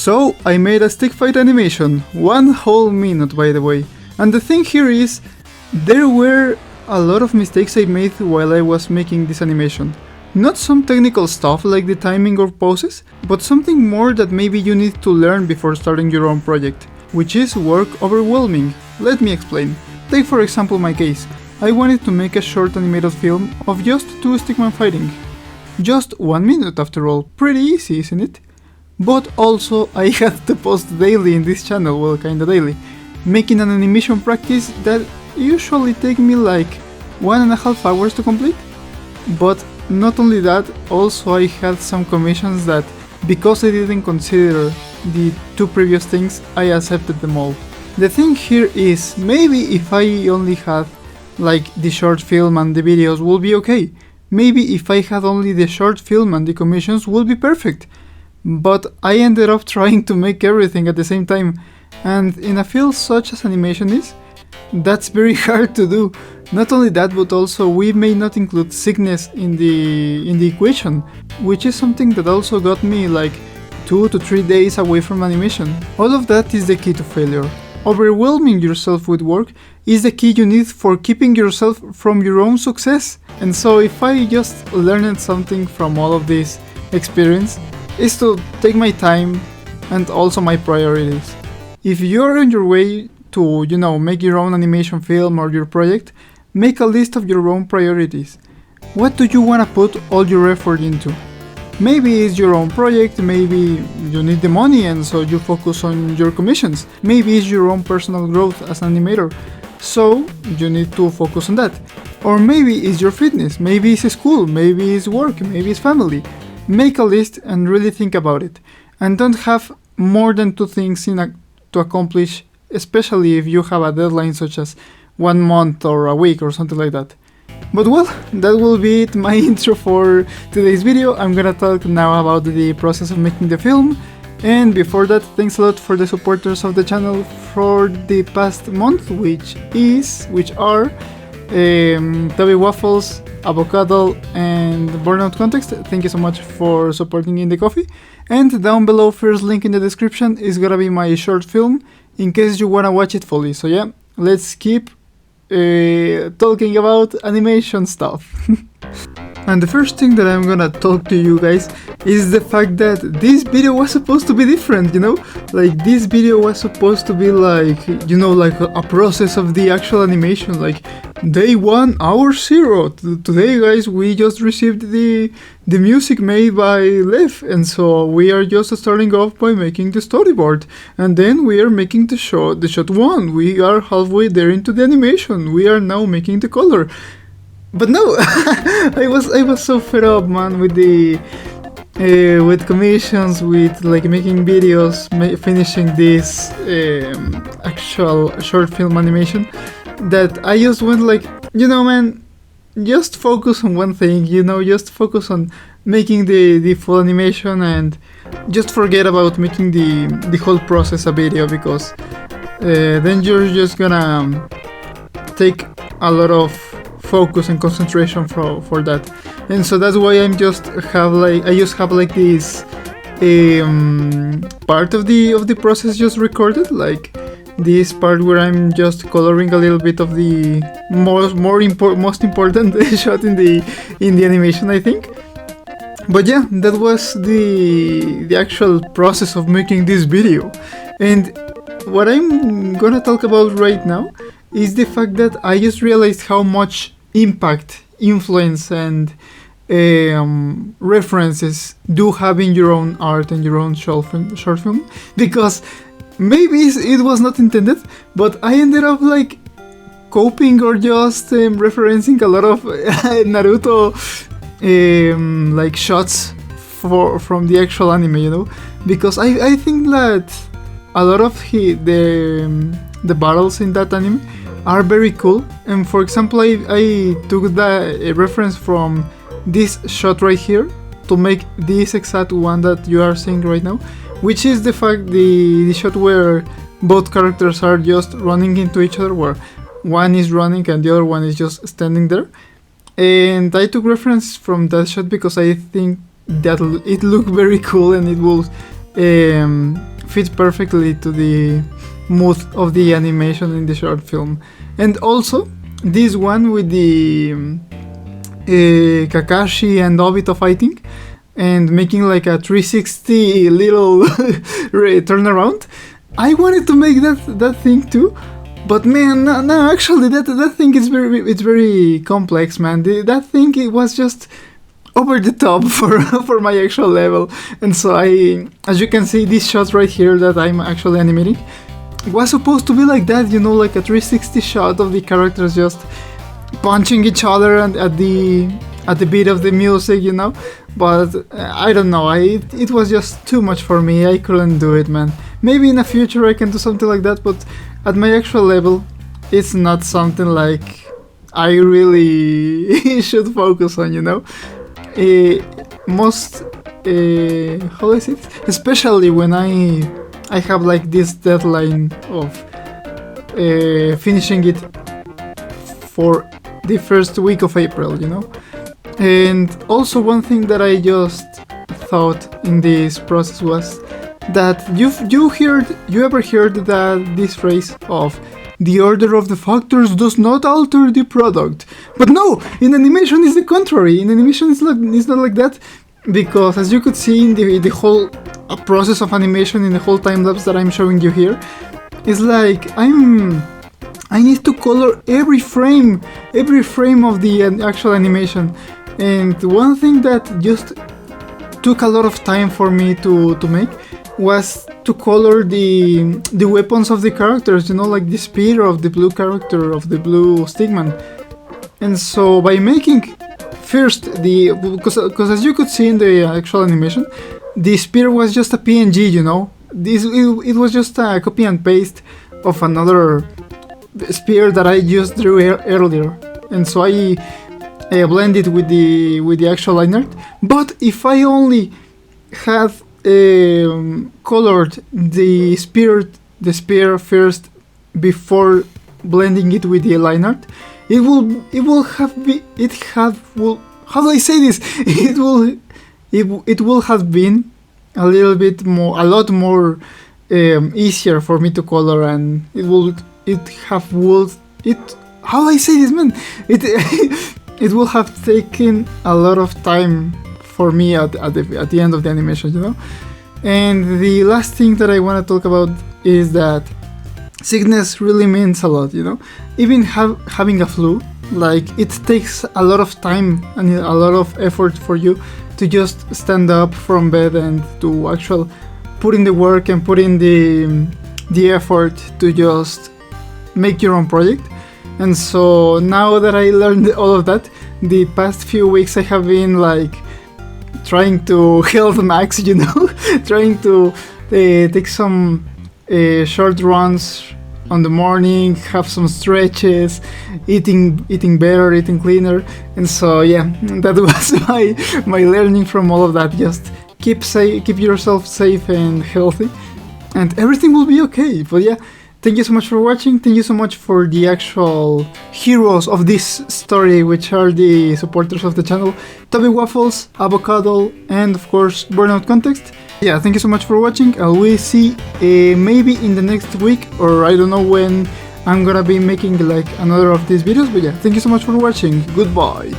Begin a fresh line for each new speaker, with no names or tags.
So I made a Stickfight animation, 1 whole minute by the way. And the thing here is, there were a lot of mistakes I made while I was making this animation. Not some technical stuff like the timing or poses, but something more that maybe you need to learn before starting your own project, which is work overwhelming. Let me explain. Take for example my case. I wanted to make a short animated film of just 2 stickmen fighting. Just 1 minute after all, pretty easy, isn't it? But also I had to post daily in this channel, well kinda daily, making an animation practice that usually take me like 1.5 hours to complete. But not only that, also I had some commissions that, because I didn't consider the 2 previous things, I accepted them all. The thing here is, maybe if I only had like the short film and the videos would be okay. Maybe if I had only the short film and the commissions would be perfect. But I ended up trying to make everything at the same time, and in a field such as animation is, that's very hard to do. Not only that, but also we may not include sickness in the equation, which is something that also got me like 2 to 3 days away from animation. All of that is the key to failure. Overwhelming yourself with work is the key you need for keeping yourself from your own success. And so if I just learned something from all of this experience, is to take my time and also my priorities. If you're on your way to, make your own animation film or your project, make a list of your own priorities. What do you want to put all your effort into? Maybe it's your own project, maybe you need the money and so you focus on your commissions. Maybe it's your own personal growth as an animator, so you need to focus on that. Or maybe it's your fitness, maybe it's school, maybe it's work, maybe it's family. Make a list and really think about it. And don't have more than 2 things to accomplish, especially if you have a deadline such as 1 month or a week or something like that. But well, that will be it, my intro for today's video. I'm gonna talk now about the process of making the film. And before that, thanks a lot for the supporters of the channel for the past month, which are Toby Waffles, Avocado, and Burnout Context. Thank you so much for supporting in the coffee. And down below, first link in the description is gonna be my short film, in case you wanna watch it fully. So yeah, let's keep talking about animation stuff. And the first thing that I'm gonna talk to you guys is the fact that this video was supposed to be different, Like this video was supposed to be like, like a process of the actual animation, like day 1, hour 0. Today guys, we just received the music made by Lev, and so we are just starting off by making the storyboard, and then we are making the shot 1. We are halfway there into the animation. We are now making the color. But no, I was so fed up, man, with with commissions, with like making videos, finishing this actual short film animation, that I just went like, man, just focus on one thing, just focus on making the full animation and just forget about making the whole process a video, because then you're just gonna take a lot of focus and concentration for that. And so that's why I just have like this part of the process just recorded, like this part where I'm just coloring a little bit of the most important shot in the animation, I think. But yeah, that was the actual process of making this video. And what I'm gonna talk about right now is the fact that I just realized how much impact, influence, and references do have in your own art and your own short film, because maybe it was not intended, but I ended up like copying or just referencing a lot of Naruto like shots from the actual anime, because I think that a lot of the battles in that anime are very cool. And for example, I took a reference from this shot right here to make this exact one that you are seeing right now, which is the shot where both characters are just running into each other, where one is running and the other one is just standing there. And I took reference from that shot because I think that it looked very cool, and it will fit perfectly to the mood of the animation in the short film. And also this one with the Kakashi and Obito fighting and making like a 360 little turnaround. I wanted to make that thing too, but man, no, actually that thing is very complex, man. That thing, it was just over the top for my actual level. And so as you can see, this shot right here that I'm actually animating was supposed to be like that, you know, like a 360 shot of the characters just punching each other and at the beat of the music, you know. But I don't know, it was just too much for me. I couldn't do it, man. Maybe in the future I can do something like that, but at my actual level, it's not something like I really should focus on, you know. Most how is it? Especially when I have like this deadline of finishing it for the first week of April, you know. And also one thing that I just thought in this process was that you ever heard that this phrase of the order of the factors does not alter the product? But no, in animation it's the contrary. In animation it's not like that, because as you could see in the whole process of animation, in the whole time lapse that I'm showing you here, it's like I need to color every frame of the actual animation. And one thing that just took a lot of time for me to make was to color the weapons of the characters, you know, like the spear of the blue character, of the blue Stickman. And so by making first because as you could see in the actual animation, the spear was just a PNG, you know. It was just a copy and paste of another spear that I just drew earlier. And so I blended with the actual line art. But if I only had colored the spear first before blending it with the line art, how do I say this? It will have been a lot more easier for me to color, and how do I say this, man? It will have taken a lot of time for me at the end of the animation, you know. And the last thing that I want to talk about is that sickness really means a lot, you know. Even having a flu, like, it takes a lot of time and a lot of effort for you to just stand up from bed and to actually put in the work and put in the effort to just make your own project. And so now that I learned all of that, the past few weeks I have been like trying to health max, you know, trying to take some short runs on the morning, have some stretches, eating better, eating cleaner. And so yeah, that was my learning from all of that. Just keep yourself safe and healthy, and everything will be okay. But yeah, thank you so much for watching. Thank you so much for the actual heroes of this story, which are the supporters of the channel: Toby Waffles, Avocado, and of course Burnout Context. Yeah, thank you so much for watching. I will see maybe in the next week, or I don't know when I'm gonna be making like another of these videos. But yeah, thank you so much for watching. Goodbye.